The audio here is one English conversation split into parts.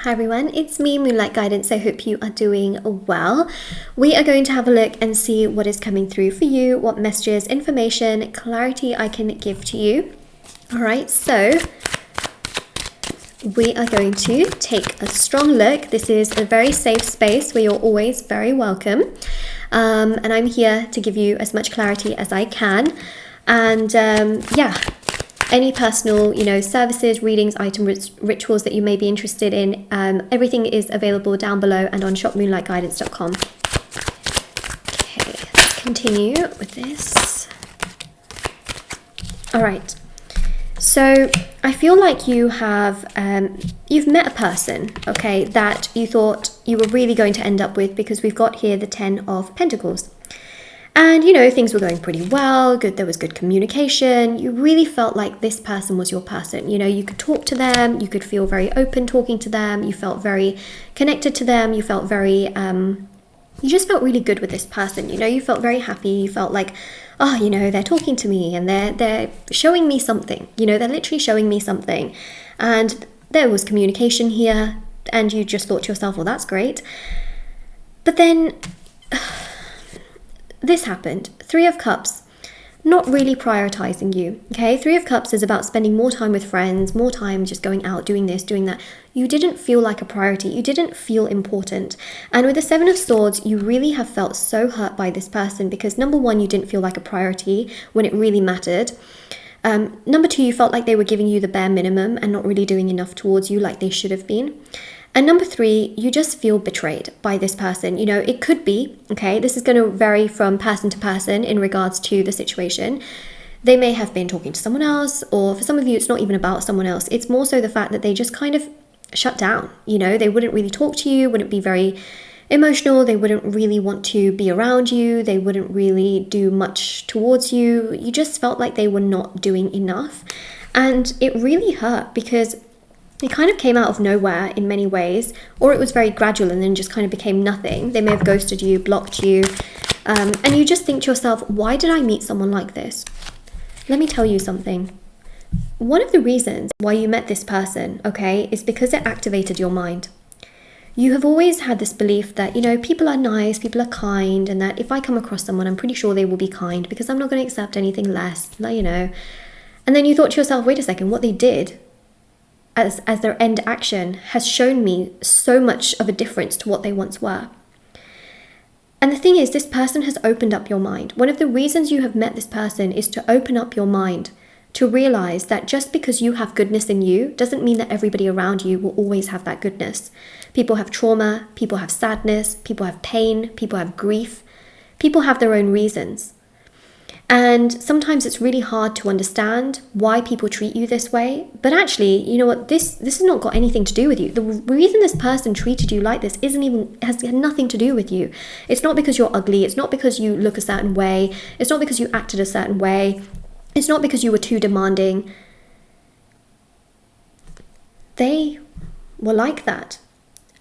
Hi everyone, it's me, Moonlight Guidance. I hope you are doing well. We are going to have a look and see what is coming through for you, what messages, information, clarity I can give to you. Alright, so we are going to take a strong look. This is a very safe space where you're always very welcome. And I'm here to give you as much clarity as I can. And any personal, services, readings, items, rituals that you may be interested in, everything is available down below and on shopmoonlightguidance.com. Okay, let's continue with this. All right. So I feel like you have, you've met a person, okay, that you thought you were really going to end up with, because we've got here the 10 of Pentacles. And, things were going pretty well, there was good communication. You really felt like this person was your person. You could talk to them, you could feel very open talking to them, you felt very connected to them, you felt very, you just felt really good with this person. You felt very happy, you felt like, oh, they're talking to me and they're showing me something. They're literally showing me something. And there was communication here, and you just thought to yourself, well, that's great. But then this happened. 3 of Cups, not really prioritizing you, okay? 3 of Cups is about spending more time with friends, more time just going out, doing this, doing that. You didn't feel like a priority. You didn't feel important. And with the 7 of Swords, you really have felt so hurt by this person because, number 1, you didn't feel like a priority when it really mattered. Number 2, you felt like they were giving you the bare minimum and not really doing enough towards you like they should have been. And number 3, you just feel betrayed by this person. It could be, okay, this is going to vary from person to person in regards to the situation. They may have been talking to someone else, or for some of you, it's not even about someone else. It's more so the fact that they just kind of shut down. They wouldn't really talk to you, wouldn't be very emotional. They wouldn't really want to be around you. They wouldn't really do much towards you. You just felt like they were not doing enough. And it really hurt because it kind of came out of nowhere in many ways, or it was very gradual and then just kind of became nothing. They may have ghosted you, blocked you, and you just think to yourself, why did I meet someone like this? Let me tell you something. One of the reasons why you met this person, okay, is because it activated your mind. You have always had this belief that, people are nice, people are kind, and that if I come across someone, I'm pretty sure they will be kind because I'm not going to accept anything less, And then you thought to yourself, wait a second, what they did as their end action has shown me so much of a difference to what they once were. And the thing is, this person has opened up your mind. One of the reasons you have met this person is to open up your mind, to realize that just because you have goodness in you doesn't mean that everybody around you will always have that goodness. People have trauma, people have sadness, people have pain, people have grief. People have their own reasons. And sometimes it's really hard to understand why people treat you this way. But actually, you know what? This has not got anything to do with you. The reason this person treated you like this has nothing to do with you. It's not because you're ugly. It's not because you look a certain way. It's not because you acted a certain way. It's not because you were too demanding. They were like that.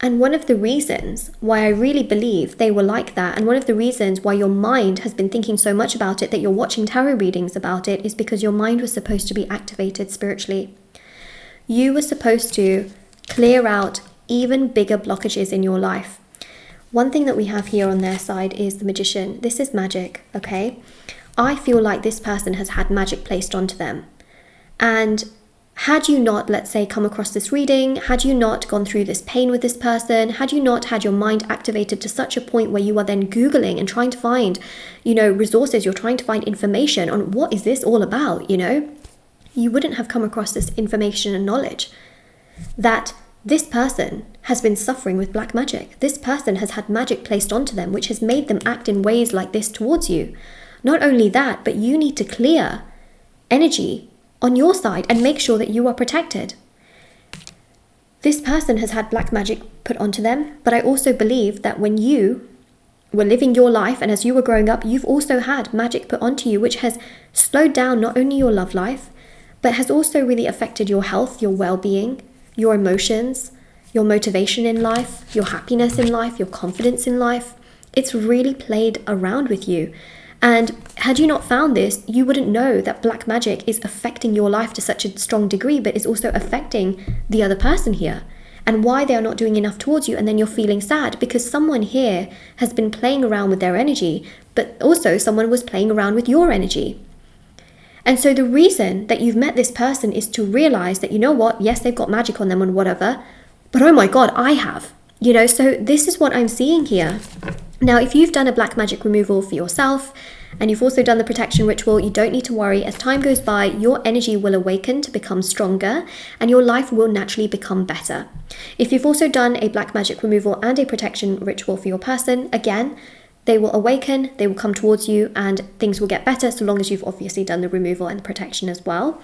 And one of the reasons why I really believe they were like that, and one of the reasons why your mind has been thinking so much about it, that you're watching tarot readings about it, is because your mind was supposed to be activated spiritually. You were supposed to clear out even bigger blockages in your life. One thing that we have here on their side is the Magician. This is magic, okay? I feel like this person has had magic placed onto them. And had you not, let's say, come across this reading, had you not gone through this pain with this person, had you not had your mind activated to such a point where you are then Googling and trying to find, resources, you're trying to find information on what is this all about, you wouldn't have come across this information and knowledge that this person has been suffering with black magic. This person has had magic placed onto them, which has made them act in ways like this towards you. Not only that, but you need to clear energy on your side and make sure that you are protected. This person has had black magic put onto them, but I also believe that when you were living your life and as you were growing up, you've also had magic put onto you, which has slowed down not only your love life, but has also really affected your health, your well-being, your emotions, your motivation in life, your happiness in life, your confidence in life. It's really played around with you. And had you not found this, you wouldn't know that black magic is affecting your life to such a strong degree, but is also affecting the other person here. and why they are not doing enough towards you, and then you're feeling sad because someone here has been playing around with their energy, but also someone was playing around with your energy. And so the reason that you've met this person is to realize that, you know what, yes, they've got magic on them and whatever, but oh my God, I have, so this is what I'm seeing here. Now, if you've done a black magic removal for yourself and you've also done the protection ritual, you don't need to worry. As time goes by, your energy will awaken to become stronger and your life will naturally become better. If you've also done a black magic removal and a protection ritual for your person, again, they will awaken, they will come towards you, and things will get better so long as you've obviously done the removal and protection as well.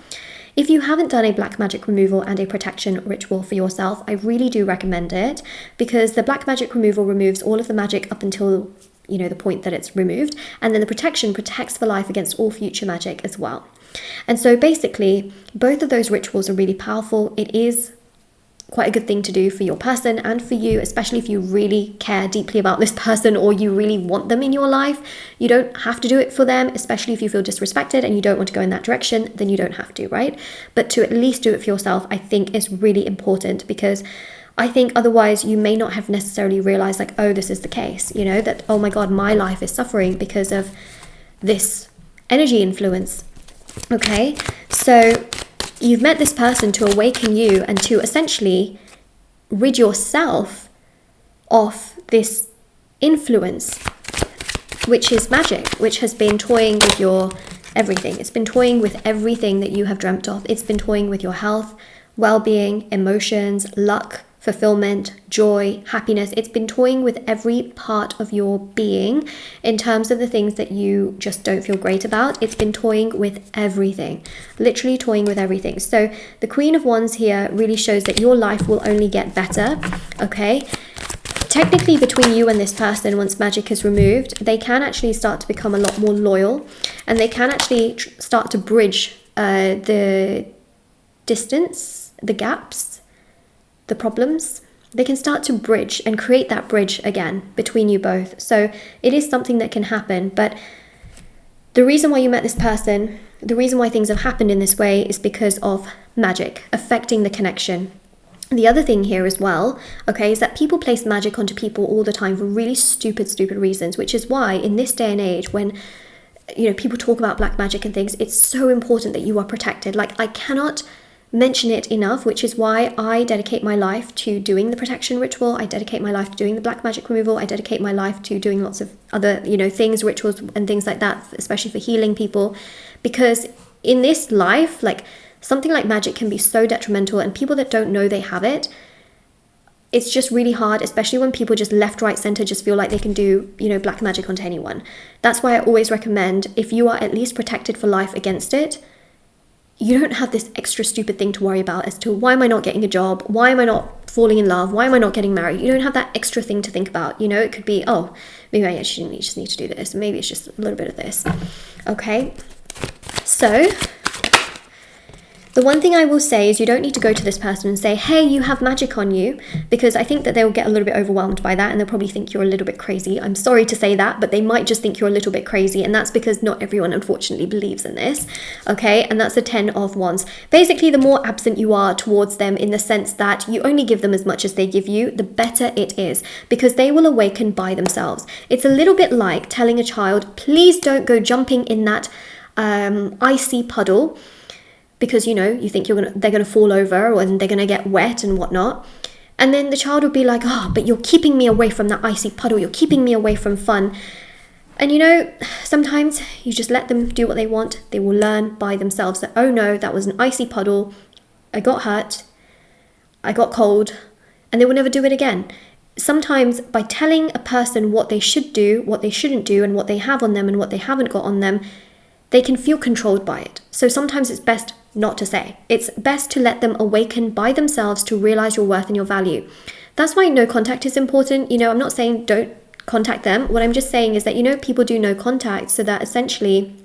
If you haven't done a black magic removal and a protection ritual for yourself, I really do recommend it, because the black magic removal removes all of the magic up until, the point that it's removed, and then the protection protects for life against all future magic as well. And so basically, both of those rituals are really powerful. It is quite a good thing to do for your person and for you, especially if you really care deeply about this person or you really want them in your life. You don't have to do it for them, especially if you feel disrespected and you don't want to go in that direction, then you don't have to, right? But to at least do it for yourself, I think is really important, because I think otherwise you may not have necessarily realized, like, oh, this is the case, that, oh my God, my life is suffering because of this energy influence. Okay, so you've met this person to awaken you and to essentially rid yourself of this influence, which is magic, which has been toying with your everything. It's been toying with everything that you have dreamt of. It's been toying with your health, well-being, emotions, luck, fulfillment, joy, happiness. It's been toying with every part of your being in terms of the things that you just don't feel great about. It's been toying with everything, literally toying with everything. So the Queen of Wands here really shows that your life will only get better, okay? Technically, between you and this person, once magic is removed, they can actually start to become a lot more loyal, and they can actually start to bridge the distance, the gaps, the problems. They can start to bridge and create that bridge again between you both. So it is something that can happen. But the reason why you met this person, the reason why things have happened in this way, is because of magic affecting the connection. The other thing here as well, okay, is that people place magic onto people all the time for really stupid reasons, which is why in this day and age, when people talk about black magic and things, it's so important that you are protected. Like, I cannot mention it enough, which is why I dedicate my life to doing the protection ritual. I dedicate my life to doing the black magic removal. I dedicate my life to doing lots of other, things, rituals and things like that, especially for healing people. Because in this life, like, something like magic can be so detrimental, and people that don't know they have it, it's just really hard, especially when people just left, right, center just feel like they can do, black magic onto anyone. That's why I always recommend, if you are at least protected for life against it, you don't have this extra stupid thing to worry about as to, why am I not getting a job? Why am I not falling in love? Why am I not getting married? You don't have that extra thing to think about. It could be, oh, maybe I actually just need to do this. Maybe it's just a little bit of this. Okay. So the one thing I will say is you don't need to go to this person and say, hey, you have magic on you, because I think that they'll get a little bit overwhelmed by that and they'll probably think you're a little bit crazy. I'm sorry to say that, but they might just think you're a little bit crazy, and that's because not everyone unfortunately believes in this, okay? And that's the 10 of Wands. Basically, the more absent you are towards them, in the sense that you only give them as much as they give you, the better it is, because they will awaken by themselves. It's a little bit like telling a child, please don't go jumping in that icy puddle, because you think they're gonna fall over and they're gonna get wet and whatnot, and then the child will be like, oh, but you're keeping me away from that icy puddle, you're keeping me away from fun. And sometimes you just let them do what they want. They will learn by themselves that, oh no, that was an icy puddle, I got hurt, I got cold, and they will never do it again. Sometimes by telling a person what they should do, what they shouldn't do, and what they have on them and what they haven't got on them, they can feel controlled by it. So sometimes it's best not to say. It's best to let them awaken by themselves to realize your worth and your value. That's why no contact is important. I'm not saying don't contact them. What I'm just saying is that, people do no contact so that essentially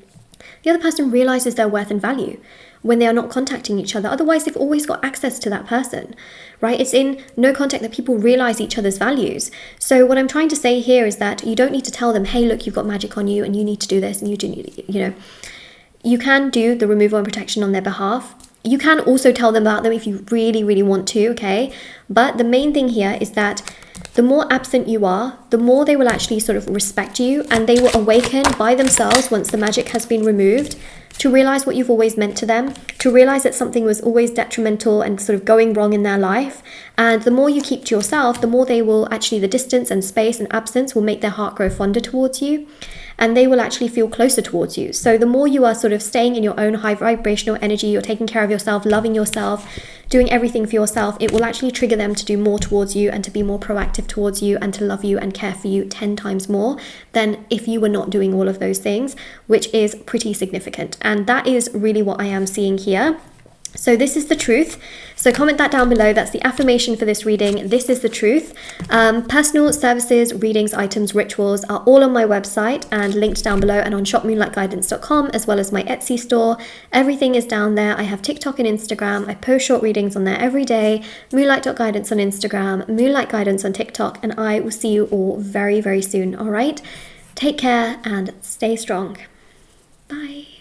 the other person realizes their worth and value when they are not contacting each other. Otherwise, they've always got access to that person, right? It's in no contact that people realize each other's values. So what I'm trying to say here is that you don't need to tell them, hey, look, you've got magic on you and you need to do this and you do need, you can do the removal and protection on their behalf. You can also tell them about them if you really, really want to, okay? But the main thing here is that the more absent you are, the more they will actually sort of respect you, and they will awaken by themselves once the magic has been removed to realize what you've always meant to them, to realize that something was always detrimental and sort of going wrong in their life. And the more you keep to yourself, the more they will actually, the distance and space and absence will make their heart grow fonder towards you, and they will actually feel closer towards you. So the more you are sort of staying in your own high vibrational energy, you're taking care of yourself, loving yourself, doing everything for yourself, it will actually trigger them to do more towards you and to be more proactive towards you and to love you and care for you 10 times more than if you were not doing all of those things, which is pretty significant. And that is really what I am seeing here. So this is the truth. So comment that down below. That's the affirmation for this reading. This is the truth. Personal services, readings, items, rituals are all on my website and linked down below and on shopmoonlightguidance.com, as well as my Etsy store. Everything is down there. I have TikTok and Instagram. I post short readings on there every day. Moonlight.guidance on Instagram, Moonlight Guidance on TikTok, and I will see you all very, very soon. All right. Take care and stay strong. Bye.